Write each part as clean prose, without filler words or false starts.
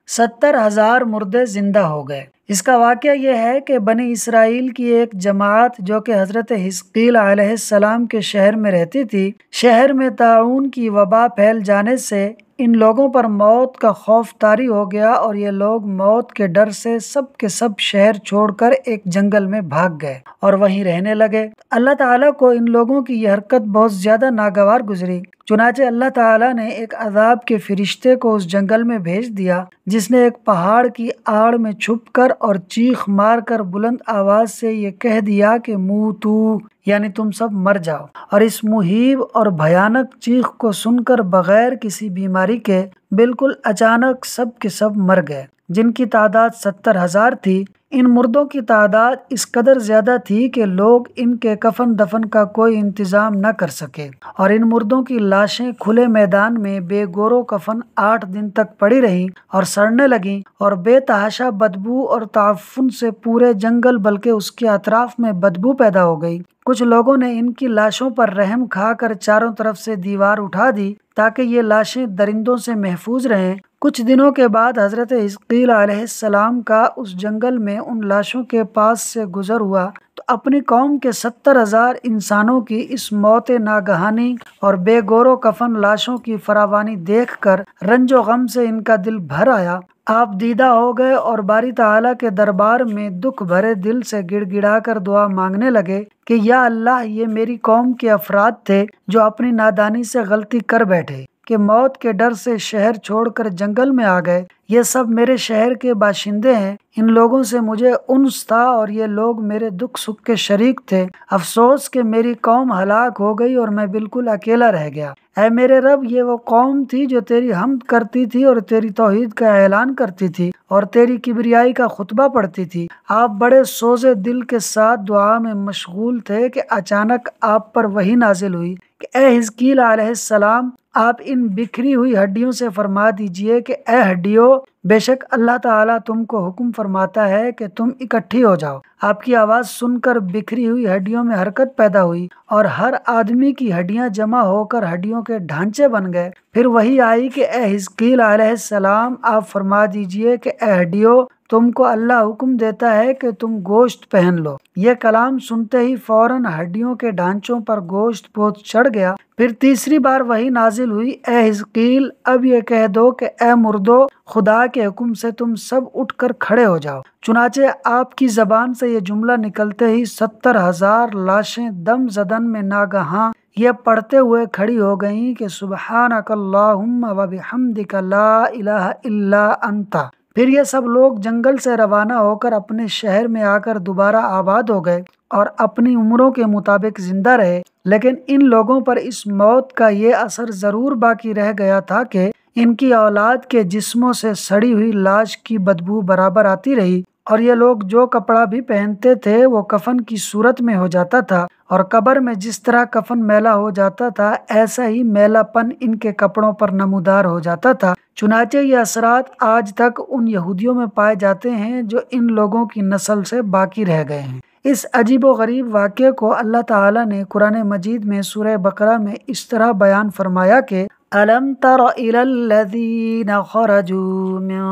70,000 مردے زندہ ہو گئے۔ اس کا واقعہ یہ ہے کہ بنی اسرائیل کی ایک جماعت جو کہ حضرت حزقیل علیہ السلام کے شہر میں رہتی تھی، شہر میں طاعون کی وبا پھیل جانے سے ان لوگوں پر موت کا خوف طاری ہو گیا، اور یہ لوگ موت کے ڈر سے سب کے سب شہر چھوڑ کر ایک جنگل میں بھاگ گئے اور وہیں رہنے لگے۔ اللہ تعالیٰ کو ان لوگوں کی یہ حرکت بہت زیادہ ناگوار گزری، چنانچہ اللہ تعالیٰ نے ایک عذاب کے فرشتے کو اس جنگل میں بھیج دیا، جس نے ایک پہاڑ کی آڑ میں چھپ کر اور چیخ مار کر بلند آواز سے یہ کہہ دیا کہ موتو، یعنی تم سب مر جاؤ۔ اور اس مہیب اور بھیانک چیخ کو سن کر بغیر کسی بیماری کے بالکل اچانک سب کے سب مر گئے، جن کی تعداد 70,000 تھی۔ ان مردوں کی تعداد اس قدر زیادہ تھی کہ لوگ ان کے کفن دفن کا کوئی انتظام نہ کر سکے، اور ان مردوں کی لاشیں کھلے میدان میں بے گور و کفن 8 دن تک پڑی رہیں اور سڑنے لگیں، اور بے تحاشا بدبو اور تعفن سے پورے جنگل بلکہ اس کے اطراف میں بدبو پیدا ہو گئی۔ کچھ لوگوں نے ان کی لاشوں پر رحم کھا کر چاروں طرف سے دیوار اٹھا دی تاکہ یہ لاشیں درندوں سے محفوظ رہیں۔ کچھ دنوں کے بعد حضرت حزقیل علیہ السلام کا اس جنگل میں ان لاشوں کے پاس سے گزر ہوا تو اپنی قوم کے 70,000 انسانوں کی اس موت ناگہانی اور بے گور و کفن لاشوں کی فراوانی دیکھ کر رنج و غم سے ان کا دل بھر آیا۔ آپ دیدہ ہو گئے اور باری تعالیٰ کے دربار میں دکھ بھرے دل سے گڑ گڑا کر دعا مانگنے لگے کہ یا اللہ، یہ میری قوم کے افراد تھے جو اپنی نادانی سے غلطی کر بیٹھے کہ موت کے ڈر سے شہر چھوڑ کر جنگل میں آ گئے۔ یہ سب میرے شہر کے باشندے ہیں، ان لوگوں سے مجھے انس تھا اور یہ لوگ میرے دکھ سکھ کے شریک تھے۔ افسوس کہ میری قوم ہلاک ہو گئی اور میں بالکل اکیلا رہ گیا۔ اے میرے رب، یہ وہ قوم تھی جو تیری حمد کرتی تھی اور تیری توحید کا اعلان کرتی تھی اور تیری کبریائی کا خطبہ پڑھتی تھی۔ آپ بڑے سوزے دل کے ساتھ دعا میں مشغول تھے کہ اچانک آپ پر وحی نازل ہوئی کہ اے حزقیل علیہ السلام، آپ ان بکھری ہوئی ہڈیوں سے فرما دیجئے کہ اے ہڈیوں، بے شک اللہ تعالیٰ تم کو حکم فرماتا ہے کہ تم اکٹھی ہو جاؤ۔ آپ کی آواز سن کر بکھری ہوئی ہڈیوں میں حرکت پیدا ہوئی اور ہر آدمی کی ہڈیاں جمع ہو کر ہڈیوں کے ڈھانچے بن گئے۔ پھر وہی آئی کہ اے حزقیل علیہ السلام، آپ فرما دیجئے کہ اے ہڈیوں، تم کو اللہ حکم دیتا ہے کہ تم گوشت پہن لو۔ یہ کلام سنتے ہی فوراً ہڈیوں کے ڈھانچوں پر گوشت بہت چڑھ گیا۔ پھر تیسری بار وہی نازل ہوئی، اے حزقیل، اب یہ کہہ دو کہ اے مردو، خدا کے حکم سے تم سب اٹھ کر کھڑے ہو جاؤ۔ چنانچہ آپ کی زبان سے یہ جملہ نکلتے ہی 70,000 لاشیں دم زدن میں ناگہاں یہ پڑھتے ہوئے کھڑی ہو گئیں کہ سبحانک اللہم و بحمدک لا الہ الا انت۔ پھر یہ سب لوگ جنگل سے روانہ ہو کر اپنے شہر میں آ کر دوبارہ آباد ہو گئے اور اپنی عمروں کے مطابق زندہ رہے۔ لیکن ان لوگوں پر اس موت کا یہ اثر ضرور باقی رہ گیا تھا کہ ان کی اولاد کے جسموں سے سڑی ہوئی لاش کی بدبو برابر آتی رہی، اور یہ لوگ جو کپڑا بھی پہنتے تھے وہ کفن کی صورت میں ہو جاتا تھا، اور قبر میں جس طرح کفن میلا ہو جاتا تھا ایسا ہی میلا پن ان کے کپڑوں پر نمودار ہو جاتا تھا۔ چنانچہ یہ اثرات آج تک ان یہودیوں میں پائے جاتے ہیں جو ان لوگوں کی نسل سے باقی رہ گئے ہیں۔ اس عجیب و غریب واقعے کو اللہ تعالیٰ نے قرآن مجید میں سورہ بقرہ میں اس طرح بیان فرمایا کہ أَلَمْ تَرَ إِلَى الَّذِينَ خَرَجُوا مِن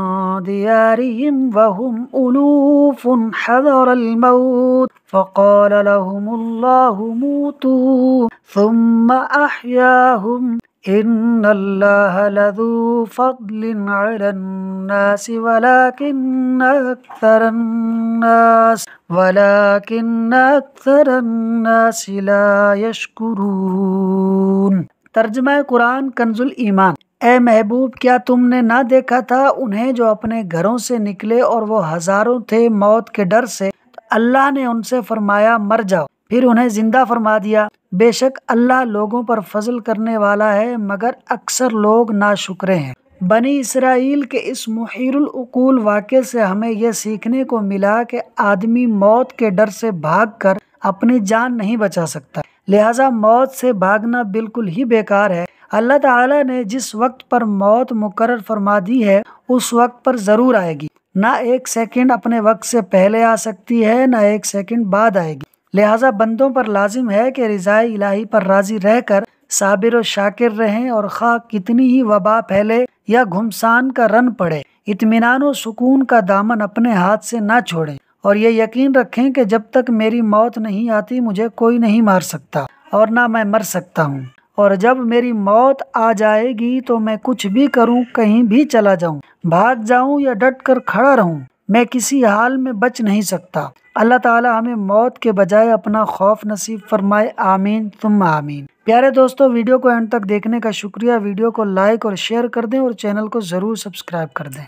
دِيَارِهِمْ وَهُمْ أُلُوفٌ حَذَرَ الْمَوْتِ فَقَالَ لَهُمُ اللَّهُ مُوتُوا ثُمَّ أَحْيَاهُمْ إِنَّ اللَّهَ لَذُو فَضْلٍ عَلَى النَّاسِ وَلَكِنَّ أَكْثَرَ النَّاسِ لَا يَشْكُرُونَ۔ ترجمہ قرآن کنز الایمان۔ اے محبوب، کیا تم نے نہ دیکھا تھا انہیں جو اپنے گھروں سے نکلے اور وہ ہزاروں تھے موت کے ڈر سے، تو اللہ نے ان سے فرمایا مر جاؤ، پھر انہیں زندہ فرما دیا۔ بے شک اللہ لوگوں پر فضل کرنے والا ہے، مگر اکثر لوگ ناشکرے ہیں۔ بنی اسرائیل کے اس محیر العقول واقعے سے ہمیں یہ سیکھنے کو ملا کہ آدمی موت کے ڈر سے بھاگ کر اپنی جان نہیں بچا سکتا، لہٰذا موت سے بھاگنا بالکل ہی بیکار ہے۔ اللہ تعالیٰ نے جس وقت پر موت مقرر فرما دی ہے اس وقت پر ضرور آئے گی، نہ ایک سیکنڈ اپنے وقت سے پہلے آ سکتی ہے، نہ ایک سیکنڈ بعد آئے گی۔ لہٰذا بندوں پر لازم ہے کہ رضائے الہی پر راضی رہ کر صابر و شاکر رہیں، اور خواہ کتنی ہی وبا پھیلے یا گھمسان کا رن پڑے، اطمینان و سکون کا دامن اپنے ہاتھ سے نہ چھوڑیں، اور یہ یقین رکھیں کہ جب تک میری موت نہیں آتی مجھے کوئی نہیں مار سکتا اور نہ میں مر سکتا ہوں، اور جب میری موت آ جائے گی تو میں کچھ بھی کروں، کہیں بھی چلا جاؤں، بھاگ جاؤں یا ڈٹ کر کھڑا رہوں، میں کسی حال میں بچ نہیں سکتا۔ اللہ تعالی ہمیں موت کے بجائے اپنا خوف نصیب فرمائے، آمین ثم آمین۔ پیارے دوستو، ویڈیو کو اینڈ تک دیکھنے کا شکریہ۔ ویڈیو کو لائک اور شیئر کر دیں اور چینل کو ضرور سبسکرائب کر دیں۔